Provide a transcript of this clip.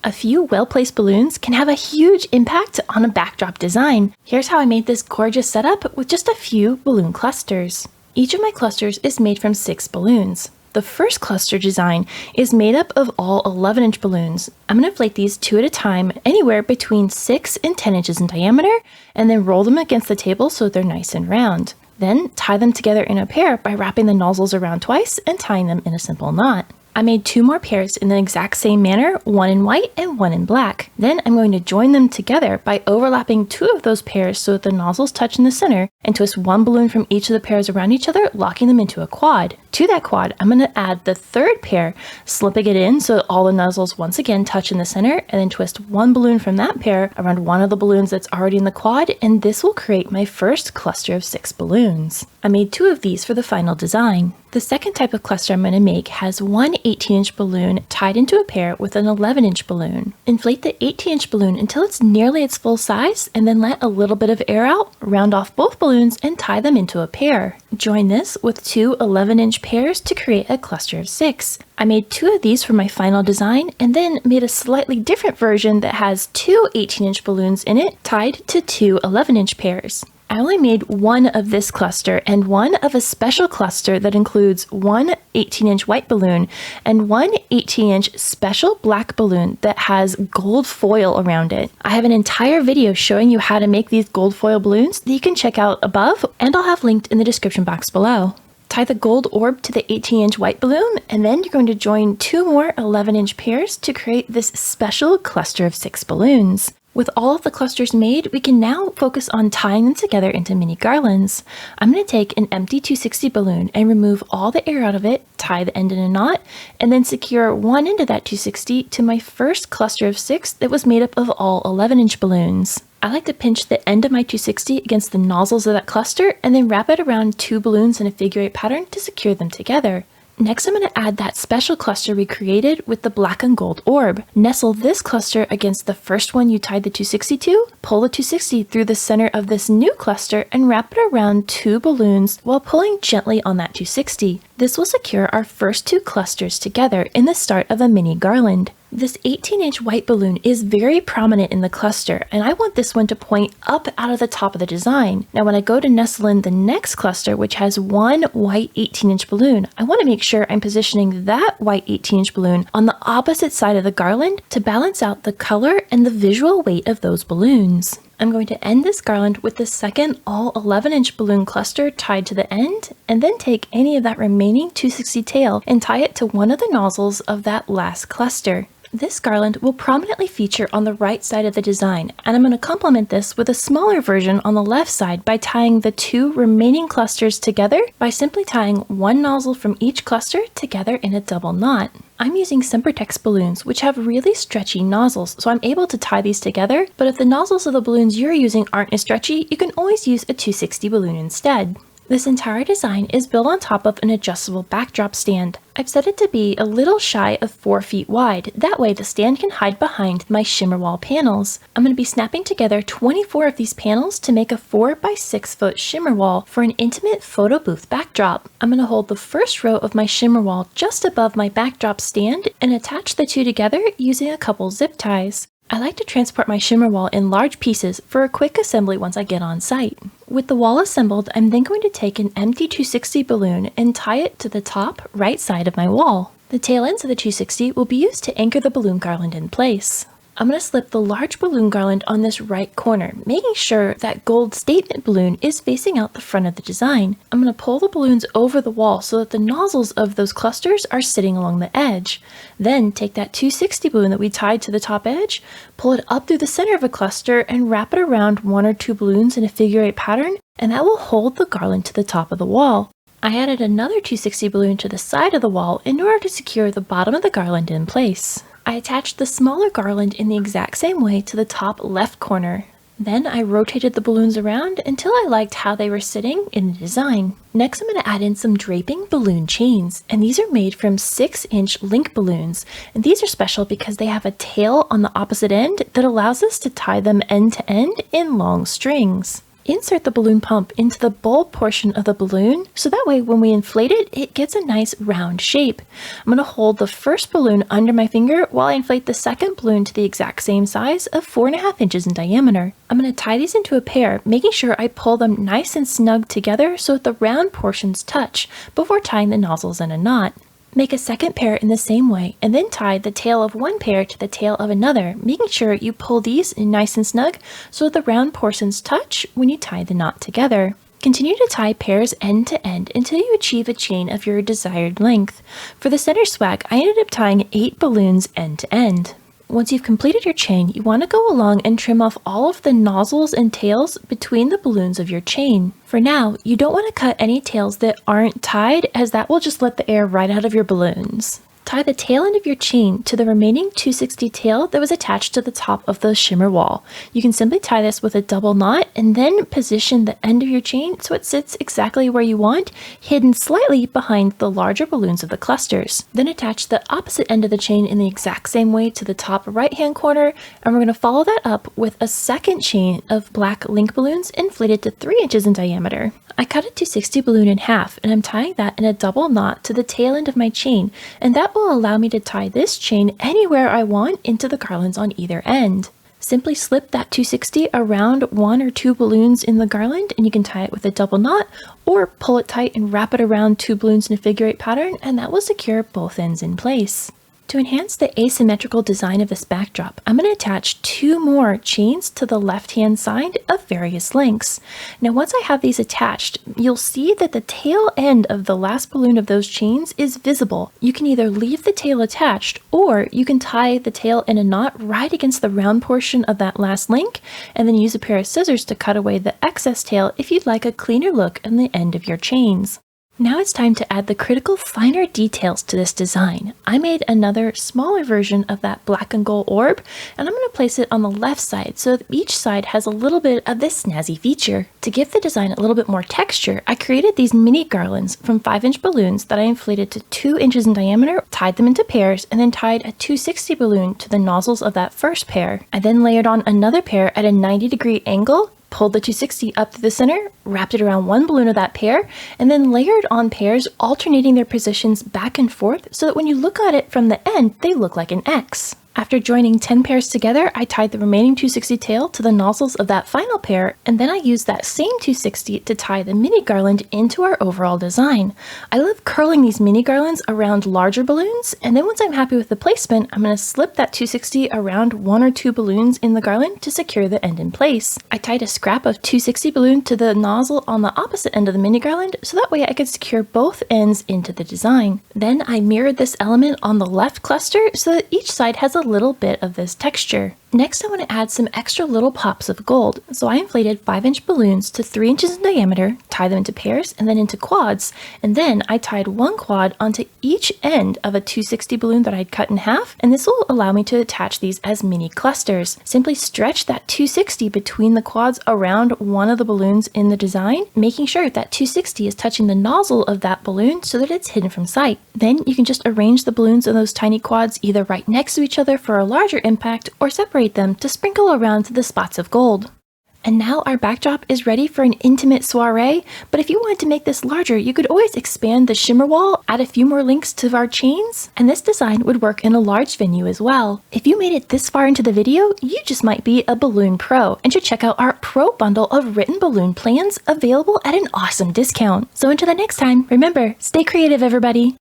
A few well-placed balloons can have a huge impact on a backdrop design. Here's how I made this gorgeous setup with just a few balloon clusters. Each of my clusters is made from 6 balloons. The first cluster design is made up of all 11-inch balloons. I'm going to inflate these 2 at a time, anywhere between 6 and 10 inches in diameter, and then roll them against the table so they're nice and round. Then tie them together in a pair by wrapping the nozzles around twice and tying them in a simple knot. I made 2 more pairs in the exact same manner, one in white and one in black. Then I'm going to join them together by overlapping 2 of those pairs so that the nozzles touch in the center, and twist 1 balloon from each of the pairs around each other, locking them into a quad. To that quad, I'm going to add the 3rd pair, slipping it in so that all the nozzles once again touch in the center, and then twist 1 balloon from that pair around one of the balloons that's already in the quad, and this will create my first cluster of 6 balloons. I made 2 of these for the final design. The second type of cluster I'm going to make has one 18-inch balloon tied into a pair with an 11-inch balloon. Inflate the 18-inch balloon until it's nearly its full size, and then let a little bit of air out, round off both balloons, and tie them into a pair. Join this with 2 11-inch pairs to create a cluster of 6. I made 2 of these for my final design, and then made a slightly different version that has 2 18-inch balloons in it tied to 2 11-inch pairs. I only made 1 of this cluster and 1 of a special cluster that includes 1 18-inch white balloon and 1 18-inch special black balloon that has gold foil around it. I have an entire video showing you how to make these gold foil balloons that you can check out above, and I'll have linked in the description box below. Tie the gold orb to the 18-inch white balloon, and then you're going to join 2 more 11-inch pairs to create this special cluster of 6 balloons. With all of the clusters made, we can now focus on tying them together into mini garlands. I'm going to take an empty 260 balloon and remove all the air out of it, tie the end in a knot, and then secure one end of that 260 to my first cluster of 6 that was made up of all 11-inch balloons. I like to pinch the end of my 260 against the nozzles of that cluster and then wrap it around 2 balloons in a figure 8 pattern to secure them together. Next, I'm going to add that special cluster we created with the black and gold orb. Nestle this cluster against the first one you tied the 260 to, pull the 260 through the center of this new cluster, and wrap it around 2 balloons while pulling gently on that 260. This will secure our first 2 clusters together in the start of a mini garland. This 18-inch white balloon is very prominent in the cluster, and I want this one to point up out of the top of the design. Now when I go to nestle in the next cluster, which has 1 white 18-inch balloon, I want to make sure I'm positioning that white 18-inch balloon on the opposite side of the garland to balance out the color and the visual weight of those balloons. I'm going to end this garland with the second all 11-inch balloon cluster tied to the end, and then take any of that remaining 260 tail and tie it to one of the nozzles of that last cluster. This garland will prominently feature on the right side of the design, and I'm going to complement this with a smaller version on the left side by tying the 2 remaining clusters together by simply tying 1 nozzle from each cluster together in a double knot. I'm using Sempertex balloons, which have really stretchy nozzles, so I'm able to tie these together, but if the nozzles of the balloons you're using aren't as stretchy, you can always use a 260 balloon instead. This entire design is built on top of an adjustable backdrop stand. I've set it to be a little shy of 4 feet wide, that way the stand can hide behind my Shimmer Wall panels. I'm going to be snapping together 24 of these panels to make a 4 by 6 foot Shimmer Wall for an intimate photo booth backdrop. I'm going to hold the first row of my Shimmer Wall just above my backdrop stand and attach the 2 together using a couple zip ties. I like to transport my Shimmer Wall in large pieces for a quick assembly once I get on site. With the wall assembled, I'm then going to take an empty 260 balloon and tie it to the top right side of my wall. The tail ends of the 260 will be used to anchor the balloon garland in place. I'm going to slip the large balloon garland on this right corner, making sure that gold statement balloon is facing out the front of the design. I'm going to pull the balloons over the wall so that the nozzles of those clusters are sitting along the edge. Then take that 260 balloon that we tied to the top edge, pull it up through the center of a cluster, and wrap it around 1 or 2 balloons in a figure 8 pattern, and that will hold the garland to the top of the wall. I added another 260 balloon to the side of the wall in order to secure the bottom of the garland in place. I attached the smaller garland in the exact same way to the top left corner. Then I rotated the balloons around until I liked how they were sitting in the design. Next, I'm going to add in some draping balloon chains, and these are made from 6-inch link balloons, and these are special because they have a tail on the opposite end that allows us to tie them end to end in long strings. Insert the balloon pump into the bulb portion of the balloon, so that way when we inflate it, it gets a nice round shape. I'm going to hold the first balloon under my finger while I inflate the second balloon to the exact same size of 4.5 inches in diameter. I'm going to tie these into a pair, making sure I pull them nice and snug together so that the round portions touch before tying the nozzles in a knot. Make a second pair in the same way, and then tie the tail of one pair to the tail of another, making sure you pull these nice and snug so that the round portions touch when you tie the knot together. Continue to tie pairs end to end until you achieve a chain of your desired length. For the center swag, I ended up tying 8 balloons end to end. Once you've completed your chain, you want to go along and trim off all of the nozzles and tails between the balloons of your chain. For now, you don't want to cut any tails that aren't tied, as that will just let the air right out of your balloons. Tie the tail end of your chain to the remaining 260 tail that was attached to the top of the shimmer wall. You can simply tie this with a double knot and then position the end of your chain so it sits exactly where you want, hidden slightly behind the larger balloons of the clusters. Then attach the opposite end of the chain in the exact same way to the top right hand corner, and we're going to follow that up with a second chain of black link balloons inflated to 3 inches in diameter. I cut a 260 balloon in half, and I'm tying that in a double knot to the tail end of my chain, and that will allow me to tie this chain anywhere I want into the garlands on either end. Simply slip that 260 around 1 or 2 balloons in the garland, and you can tie it with a double knot, or pull it tight and wrap it around 2 balloons in a figure 8 pattern, and that will secure both ends in place. To enhance the asymmetrical design of this backdrop, I'm going to attach 2 more chains to the left-hand side of various lengths. Now once I have these attached, you'll see that the tail end of the last balloon of those chains is visible. You can either leave the tail attached, or you can tie the tail in a knot right against the round portion of that last link, and then use a pair of scissors to cut away the excess tail if you'd like a cleaner look on the end of your chains. Now it's time to add the critical finer details to this design. I made another smaller version of that black and gold orb, and I'm going to place it on the left side so that each side has a little bit of this snazzy feature. To give the design a little bit more texture, I created these mini garlands from 5-inch balloons that I inflated to 2 inches in diameter, tied them into pairs, and then tied a 260 balloon to the nozzles of that first pair. I then layered on another pair at a 90-degree angle, pulled the 260 up to the center, wrapped it around 1 balloon of that pair, and then layered on pairs, alternating their positions back and forth so that when you look at it from the end, they look like an X. After joining 10 pairs together, I tied the remaining 260 tail to the nozzles of that final pair, and then I used that same 260 to tie the mini garland into our overall design. I love curling these mini garlands around larger balloons, and then once I'm happy with the placement, I'm going to slip that 260 around 1 or 2 balloons in the garland to secure the end in place. I tied a scrap of 260 balloon to the nozzle on the opposite end of the mini garland, so that way I could secure both ends into the design. Then I mirrored this element on the left cluster so that each side has a little bit of this texture. Next, I want to add some extra little pops of gold, so I inflated 5-inch balloons to 3 inches in diameter, tied them into pairs and then into quads, and then I tied 1 quad onto each end of a 260 balloon that I'd cut in half, and this will allow me to attach these as mini clusters. Simply stretch that 260 between the quads around one of the balloons in the design, making sure that 260 is touching the nozzle of that balloon so that it's hidden from sight. Then you can just arrange the balloons in those tiny quads either right next to each other for a larger impact, or separate them to sprinkle around the spots of gold. And now our backdrop is ready for an intimate soiree, but if you wanted to make this larger, you could always expand the shimmer wall, add a few more links to our chains, and this design would work in a large venue as well. If you made it this far into the video, you just might be a balloon pro and should check out our pro bundle of written balloon plans available at an awesome discount. So until the next time, remember, stay creative everybody!